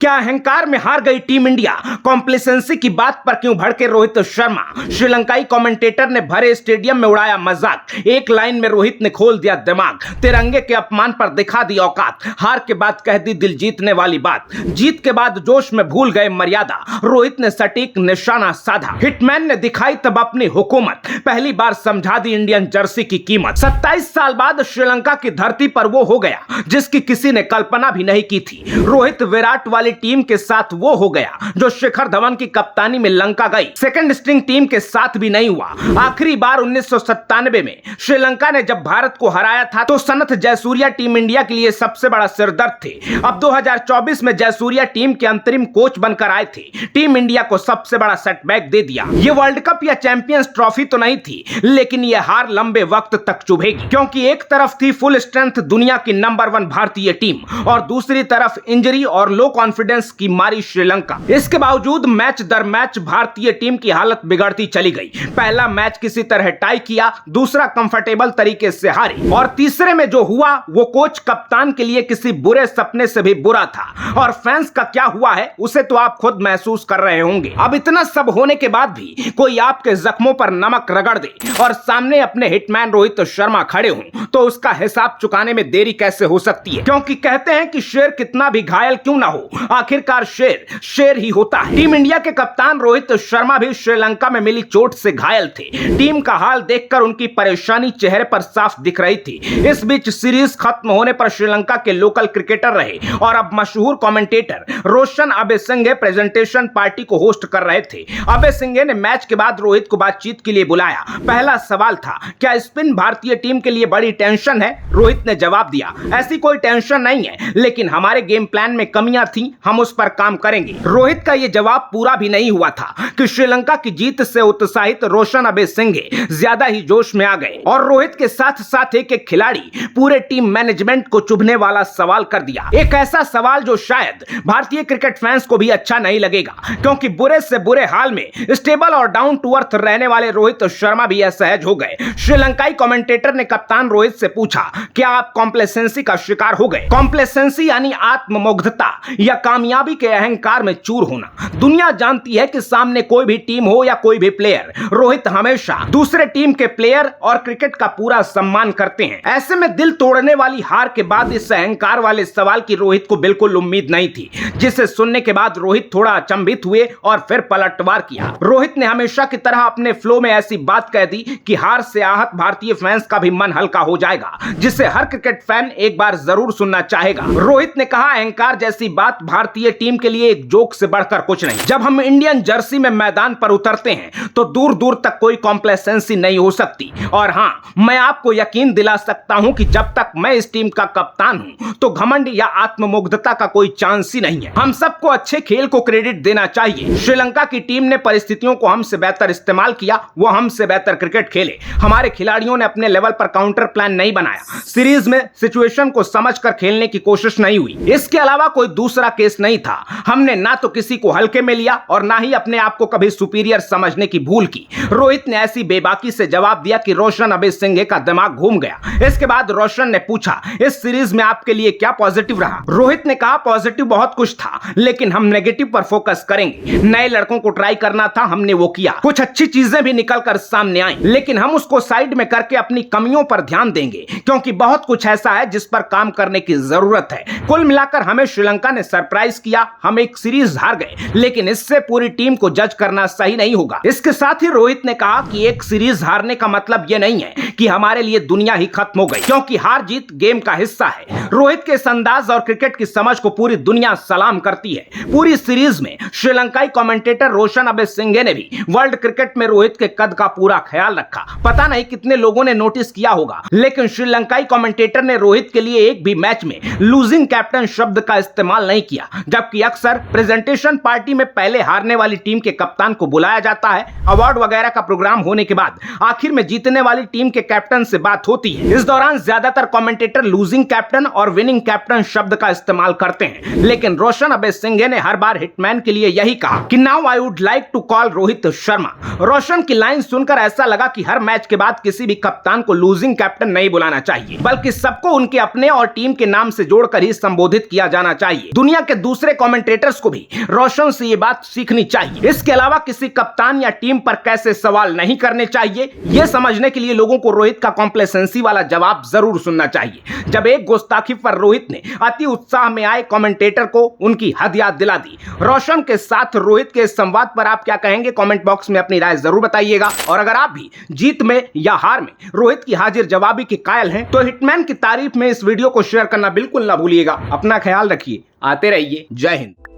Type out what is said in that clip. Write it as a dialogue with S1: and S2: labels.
S1: क्या अहंकार में हार गई टीम इंडिया? कॉम्प्लेसेंसी की बात पर क्यों भड़के रोहित शर्मा? श्रीलंकाई कमेंटेटर ने भरे स्टेडियम में उड़ाया मजाक। एक लाइन में रोहित ने खोल दिया दिमाग। तिरंगे के अपमान पर दिखा दी औकात। हार के बाद कह दी दिल जीतने वाली बात। जीत के बाद जोश में भूल गए मर्यादा। रोहित ने सटीक निशाना साधा। हिटमैन ने दिखाई तब अपनी हुकूमत। पहली बार समझा दी इंडियन जर्सी की कीमत। 27 साल बाद श्रीलंका की धरती पर वो हो गया जिसकी किसी ने कल्पना भी नहीं की थी। रोहित विराट वाली टीम के साथ वो हो गया जो शिखर धवन की कप्तानी में लंका गई। सेकंड स्ट्रिंग टीम के साथ भी नहीं हुआ। आखिरी बार 1997 में श्रीलंका ने जब भारत को हराया था तो सनथ जयसूर्या टीम इंडिया के लिए सबसे बड़ा सिरदर्द थे। अब 2024 में जयसूर्या टीम के अंतरिम कोच बनकर आए थे। टीम इंडिया को सबसे बड़ा सेटबैक दे दिया। ये वर्ल्ड कप या चैंपियंस ट्रॉफी तो नहीं थी, लेकिन ये हार लंबे वक्त तक चुभेगी, क्योंकि एक तरफ थी फुल स्ट्रेंथ दुनिया की नंबर 1 भारतीय टीम और दूसरी तरफ इंजरी और लो कॉन्फिडेंस की मारी श्रीलंका। इसके बावजूद मैच दर मैच भारतीय टीम की हालत बिगड़ती चली गई। पहला मैच किसी तरह टाई किया, दूसरा कंफर्टेबल तरीके से हारी और तीसरे में जो हुआ वो कोच कप्तान के लिए किसी बुरे सपने से भी बुरा था। और फैंस का क्या हुआ है उसे तो आप खुद महसूस कर रहे होंगे। अब इतना सब होने के बाद भी कोई आपके जख्मों पर नमक रगड़ दे और सामने अपने हिटमैन रोहित शर्मा खड़े हों तो उसका हिसाब चुकाने में देरी कैसे हो सकती है? क्योंकि कहते हैं कि शेर कितना भी घायल क्यों ना हो, आखिरकार शेर शेर ही होता है। टीम इंडिया के कप्तान रोहित शर्मा भी श्रीलंका में मिली चोट से घायल थे। टीम का हाल देखकर उनकी परेशानी चेहरे पर साफ दिख रही थी। इस बीच सीरीज खत्म होने पर श्रीलंका के लोकल क्रिकेटर रहे और अब मशहूर कमेंटेटर रोशन अबेसिंघे प्रेजेंटेशन पार्टी को होस्ट कर रहे थे। अबेसिंघे ने मैच के बाद रोहित को बातचीत के लिए बुलाया। पहला सवाल था, क्या स्पिन भारतीय टीम के लिए बड़ी टेंशन है? रोहित ने जवाब दिया, ऐसी कोई टेंशन नहीं है, लेकिन हमारे गेम प्लान में कमियां थी, हम उस पर काम करेंगे। रोहित का यह जवाब पूरा भी नहीं हुआ था कि श्रीलंका की जीत से उत्साहित रोशन अबेसिंघे ज्यादा ही जोश में आ गए और रोहित के साथ साथ एक खिलाड़ी पूरे टीम मैनेजमेंट को चुभने वाला सवाल कर दिया। एक ऐसा सवाल जो शायद भारतीय क्रिकेट फैंस को भी अच्छा नहीं लगेगा, क्योंकि बुरे से बुरे हाल में स्टेबल और डाउन टू अर्थ रहने वाले रोहित शर्मा भी असहज हो गए। श्रीलंकाई कमेंटेटर ने कप्तान रोहित से पूछा, क्या आप कॉम्प्लेसेंसी का शिकार हो गए? कॉम्प्लेसेंसी यानी आत्ममुग्धता या कामयाबी के अहंकार में चूर होना। दुनिया जानती है कि सामने कोई भी टीम हो या कोई भी प्लेयर, रोहित हमेशा दूसरे टीम के प्लेयर और क्रिकेट का पूरा सम्मान करते हैं। ऐसे में दिल तोड़ने वाली हार के बाद इस अहंकार वाले सवाल की रोहित को बिल्कुल उम्मीद नहीं थी, जिसे सुनने के बाद रोहित थोड़ा अचंभित हुए और फिर पलटवार किया। रोहित ने हमेशा की तरह अपने फ्लो में ऐसी बात कह दी कि हार से आहत भारतीय फैंस का भी मन हल्का हो जाएगा, जिसे हर क्रिकेट फैन एक बार जरूर सुनना चाहेगा। रोहित ने कहा, अहंकार जैसी बात भारतीय टीम के लिए एक जोक से बढ़कर कुछ नहीं। जब हम इंडियन जर्सी में मैदान पर उतरते हैं तो दूर दूर तक कोई कॉम्प्लेसेंसी नहीं हो सकती। और हां, मैं आपको यकीन दिला सकता हूं कि जब तक मैं इस टीम का कप्तान हूं तो घमंड या आत्ममुग्धता का कोई चांस ही नहीं है। हम सबको अच्छे खेल को क्रेडिट देना चाहिए। श्रीलंका की टीम ने परिस्थितियों को हमसे बेहतर इस्तेमाल किया, वो हमसे बेहतर क्रिकेट खेले। हमारे खिलाड़ियों ने अपने लेवल पर काउंटर प्लान नहीं बनाया, सीरीज में सिचुएशन को समझकर खेलने की कोशिश नहीं हुई। इसके अलावा कोई दूसरा केस नहीं था। हमने ना तो किसी को हल्के में लिया और ना ही अपने आप को कभी सुपीरियर समझने की भूल की। रोहित ने ऐसी बेबाकी से जवाब दिया कि रोशन अबेसिंघे का दिमाग घूम गया। इसके बाद रोशन ने पूछा, इस सीरीज में आपके लिए क्या पॉजिटिव रहा? रोहित ने कहा, पॉजिटिव बहुत कुछ था, लेकिन हम नेगेटिव पर फोकस करेंगे। नए लड़कों को ट्राई करना था, हमने वो किया। कुछ अच्छी चीजें भी निकल कर सामने आई, लेकिन हम उसको साइड में करके अपनी कमियों पर ध्यान देंगे, क्योंकि बहुत कुछ ऐसा है जिस पर काम करने की जरूरत है। कुल मिलाकर हमें श्रीलंका ने सरप्राइज किया। हम एक सीरीज हार गए, लेकिन इससे पूरी टीम को जज करना सही नहीं होगा। इसके साथ ही रोहित ने कहा कि एक सीरीज हारने का मतलब यह नहीं है कि हमारे लिए दुनिया ही खत्म हो गई, क्योंकि हार जीत गेम का हिस्सा है। रोहित के इस अंदाज और क्रिकेट की समझ को पूरी दुनिया सलाम करती है। पूरी सीरीज में श्रीलंकाई कमेंटेटर रोशन अबेसिंघे ने भी वर्ल्ड क्रिकेट में रोहित के कद का पूरा ख्याल रखा। पता नहीं कितने लोगों ने नोटिस किया होगा, लेकिन श्रीलंकाई कमेंटेटर ने रोहित के लिए एक भी मैच में लूजिंग कैप्टन शब्द का इस्तेमाल नहीं किया, जबकि अक्सर प्रेजेंटेशन पार्टी में पहले हारने वाली टीम के कप्तान को बुलाया जाता है। अवार्ड वगैरह का प्रोग्राम होने के बाद आखिर में जीतने वाली टीम के कैप्टन से बात होती है। इस दौरान ज्यादातर कमेंटेटर लूजिंग कैप्टन और विनिंग कैप्टन शब्द का इस्तेमाल करते हैं, लेकिन रोशन अबेसिंघे ने हर बार हिटमैन के लिए यही कहा कि now I would like to call Rohit Sharma. Roshan की लाइन सुनकर ऐसा लगा कि हर मैच के बाद किसी भी कप्तान को लूजिंग कैप्टन नहीं बुलाना चाहिए, बल्कि सबको उनके अपने और टीम के नाम से जोड़कर ही संबोधित किया जाना चाहिए। दुनिया के दूसरे कमेंटेटर्स को भी रोशन से ये बात सीखनी चाहिए। इसके अलावा किसी कप्तान या टीम पर कैसे सवाल नहीं करने चाहिए, यह समझने के लिए लोगों को रोहित का कॉम्प्लेसेंसी वाला जवाब जरूर सुनना चाहिए, जब एक गुस्ताखी पर रोहित ने अति उत्साह में आए कमेंटेटर को उनकी हद याद दिला दी। रोशन के साथ रोहित के इस संवाद पर आप क्या कहेंगे, कमेंट बॉक्स में अपनी राय जरूर बताइएगा। और अगर आप भी जीत में या हार में रोहित की हाजिर जवाबी के कायल हैं तो हिटमैन की तारीफ में इस वीडियो को शेयर करना बिल्कुल ना भूलिएगा। अपना ख्याल रखिए, आते रहिए, जय हिंद।